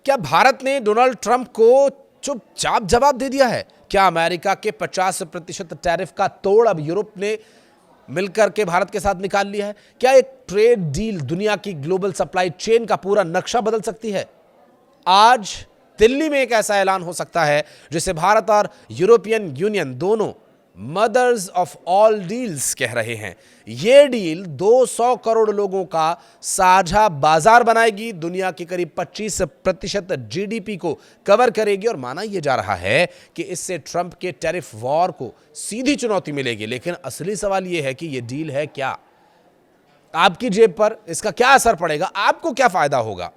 क्या भारत ने Donald Trump को चुपचाप जवाब दे दिया है? क्या अमेरिका के 50% टैरिफ का तोड़ अब यूरोप ने मिलकर के भारत के साथ निकाल लिया है? क्या एक ट्रेड डील दुनिया की ग्लोबल सप्लाई चेन का पूरा नक्शा बदल सकती है? आज दिल्ली में एक ऐसा ऐलान हो सकता है जिसे भारत और यूरोपियन यूनियन दोनों मदर्स ऑफ ऑल डील्स कह रहे हैं। यह डील 200 करोड़ लोगों का साझा बाजार बनाएगी, दुनिया की करीब 25% जीडीपी को कवर करेगी और माना यह जा रहा है कि इससे ट्रंप के टैरिफ वॉर को सीधी चुनौती मिलेगी। लेकिन असली सवाल यह है कि यह डील है क्या? आपकी जेब पर इसका क्या असर पड़ेगा? आपको क्या फायदा होगा?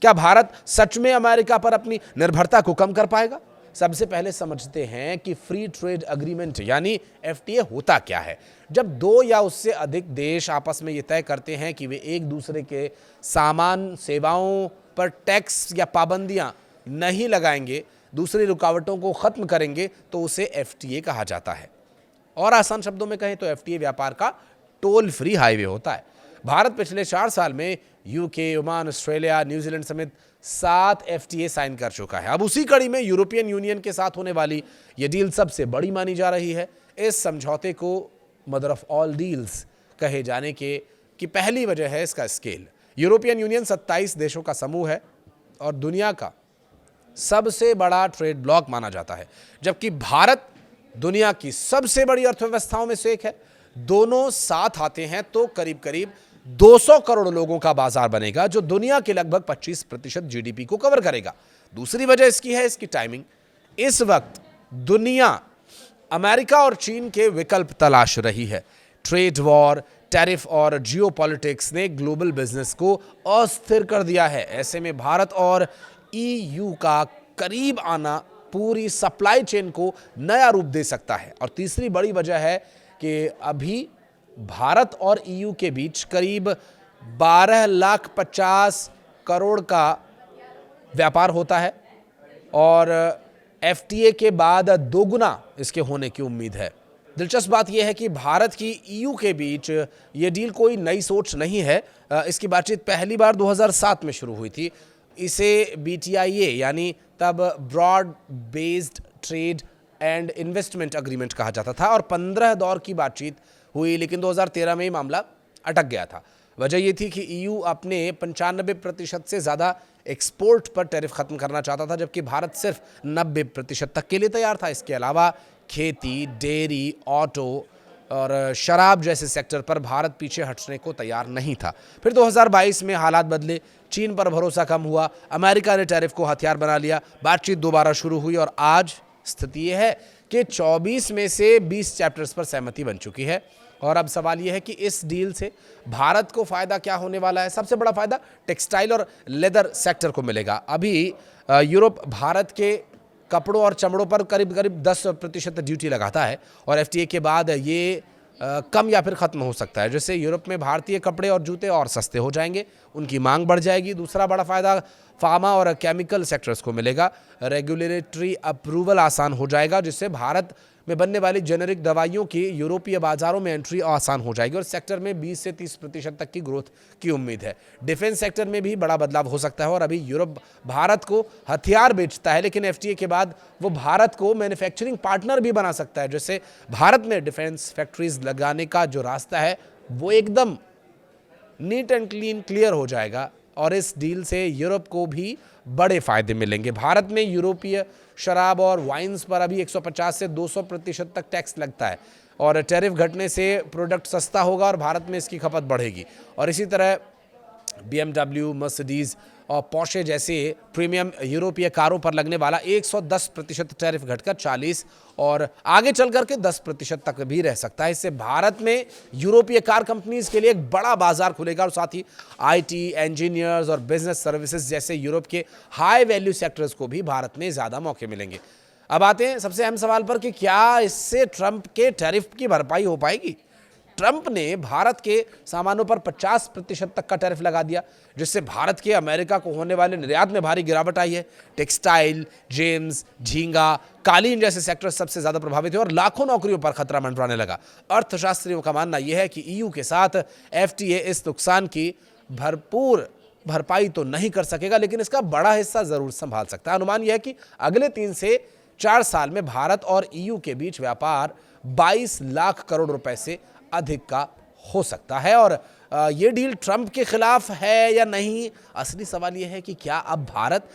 क्या भारत सच में अमेरिका पर अपनी निर्भरता को कम कर पाएगा? सबसे पहले समझते हैं कि फ्री ट्रेड एग्रीमेंट यानी एफटीए होता क्या है। जब दो या उससे अधिक देश आपस में यह तय करते हैं कि वे एक दूसरे के सामान सेवाओं पर टैक्स या पाबंदियां नहीं लगाएंगे, दूसरी रुकावटों को खत्म करेंगे, तो उसे एफटीए कहा जाता है। और आसान शब्दों में कहें तो एफटीए व्यापार का टोल फ्री हाईवे होता है। भारत पिछले 4 साल में यूके, ओमान, ऑस्ट्रेलिया, न्यूजीलैंड समेत 7 एफटीए साइन कर चुका है। अब उसी कड़ी में यूरोपियन यूनियन के साथ होने वाली यह डील सबसे बड़ी मानी जा रही है। इस समझौते को मदर ऑफ ऑल डील्स कहे जाने की पहली वजह है इसका स्केल। यूरोपियन यूनियन 27 देशों का समूह है और दुनिया का सबसे बड़ा ट्रेड ब्लॉक माना जाता है, जबकि भारत दुनिया की सबसे बड़ी अर्थव्यवस्थाओं में से एक है। दोनों साथ आते हैं तो करीब करीब 200 करोड़ लोगों का बाजार बनेगा, जो दुनिया के लगभग 25% जीडीपी को कवर करेगा। दूसरी वजह इसकी है इसकी टाइमिंग। इस वक्त दुनिया अमेरिका और चीन के विकल्प तलाश रही है। ट्रेड वॉर, टैरिफ और जियोपॉलिटिक्स ने ग्लोबल बिजनेस को अस्थिर कर दिया है। ऐसे में भारत और ईयू का करीब आना पूरी सप्लाई चेन को नया रूप दे सकता है। और तीसरी बड़ी वजह है कि अभी भारत और ईयू के बीच करीब 12,50,00,000 का व्यापार होता है और एफटीए के बाद दोगुना इसके होने की उम्मीद है। दिलचस्प बात यह है कि भारत की ईयू के बीच यह डील कोई नई सोच नहीं है। इसकी बातचीत पहली बार 2007 में शुरू हुई थी। इसे बीटीआईए यानी तब broad based trade and investment agreement कहा जाता था और 15 दौर की बातचीत हुई, लेकिन 2013 में ही मामला अटक गया था। वजह यह थी कि ईयू अपने 95% से ज़्यादा एक्सपोर्ट पर टैरिफ खत्म करना चाहता था, जबकि भारत सिर्फ 90% तक के लिए तैयार था। इसके अलावा खेती, डेयरी, ऑटो और शराब जैसे सेक्टर पर भारत पीछे हटने को तैयार नहीं था। फिर 2022 में हालात बदले, चीन पर भरोसा कम हुआ, अमेरिका ने टैरिफ को हथियार बना लिया, बातचीत दोबारा शुरू हुई और आज स्थिति यह है कि 24 में से 20 चैप्टर्स पर सहमति बन चुकी है। और अब सवाल यह है कि इस डील से भारत को फायदा क्या होने वाला है? सबसे बड़ा फायदा टेक्सटाइल और लेदर सेक्टर को मिलेगा। अभी यूरोप भारत के कपड़ों और चमड़ों पर करीब करीब 10% ड्यूटी लगाता है और एफटीए के बाद ये कम या फिर खत्म हो सकता है, जिससे यूरोप में भारतीय कपड़े और जूते और सस्ते हो जाएंगे, उनकी मांग बढ़ जाएगी। दूसरा बड़ा फायदा फार्मा और केमिकल सेक्टर्स को मिलेगा। रेगुलेटरी अप्रूवल आसान हो जाएगा, जिससे भारत में बनने वाली जेनेरिक दवाइयों की यूरोपीय बाजारों में एंट्री आसान हो जाएगी और सेक्टर में 20 से 30% तक की ग्रोथ की उम्मीद है। डिफेंस सेक्टर में भी बड़ा बदलाव हो सकता है और अभी यूरोप भारत को हथियार बेचता है, लेकिन एफटीए के बाद वो भारत को मैन्युफैक्चरिंग पार्टनर भी बना सकता है, जिससे भारत में डिफेंस फैक्ट्रीज लगाने का जो रास्ता है वो एकदम नीट एंड क्लियर हो जाएगा। और इस डील से यूरोप को भी बड़े फायदे मिलेंगे। भारत में यूरोपीय शराब और वाइन्स पर अभी 150 से 200% तक टैक्स लगता है और टैरिफ घटने से प्रोडक्ट सस्ता होगा और भारत में इसकी खपत बढ़ेगी। और इसी तरह BMW, मर्सिडीज और पोर्शे जैसे प्रीमियम यूरोपीय कारों पर लगने वाला 110% टैरिफ घटकर 40 और आगे चल करके 10% तक भी रह सकता है। इससे भारत में यूरोपीय कार कंपनीज के लिए एक बड़ा बाजार खुलेगा और साथ ही आईटी, इंजीनियर्स और बिजनेस सर्विसेज जैसे यूरोप के हाई वैल्यू सेक्टर्स को भी भारत में ज़्यादा मौके मिलेंगे। अब आते हैं सबसे अहम सवाल पर कि क्या इससे ट्रंप के टैरिफ की भरपाई हो पाएगी? ट्रंप ने भारत के सामानों पर 50% तक का टैरिफ लगा दिया, जिससे भारत के अमेरिका को होने वाले निर्यात में भारी गिरावट आई है। टेक्सटाइल, जेम्स, झींगा, कालीन जैसे सेक्टर सबसे ज्यादा प्रभावित हुए और लाखों नौकरियों पर खतरा मंडराने लगा। अर्थशास्त्रियों का मानना यह है कि ईयू के साथ एफटीए इस नुकसान की भरपूर भरपाई तो नहीं कर सकेगा, लेकिन इसका बड़ा हिस्सा जरूर संभाल सकता है। अनुमान यह है कि अगले 3 से 4 साल में भारत और ईयू के बीच व्यापार 22 लाख करोड़ रुपए से अधिक का हो सकता है। और ये डील ट्रंप के खिलाफ है या नहीं, असली सवाल यह है कि क्या अब भारत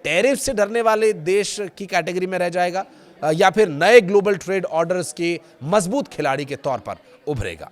टैरिफ से डरने वाले देश की कैटेगरी में रह जाएगा या फिर नए ग्लोबल ट्रेड ऑर्डर्स के मजबूत खिलाड़ी के तौर पर उभरेगा।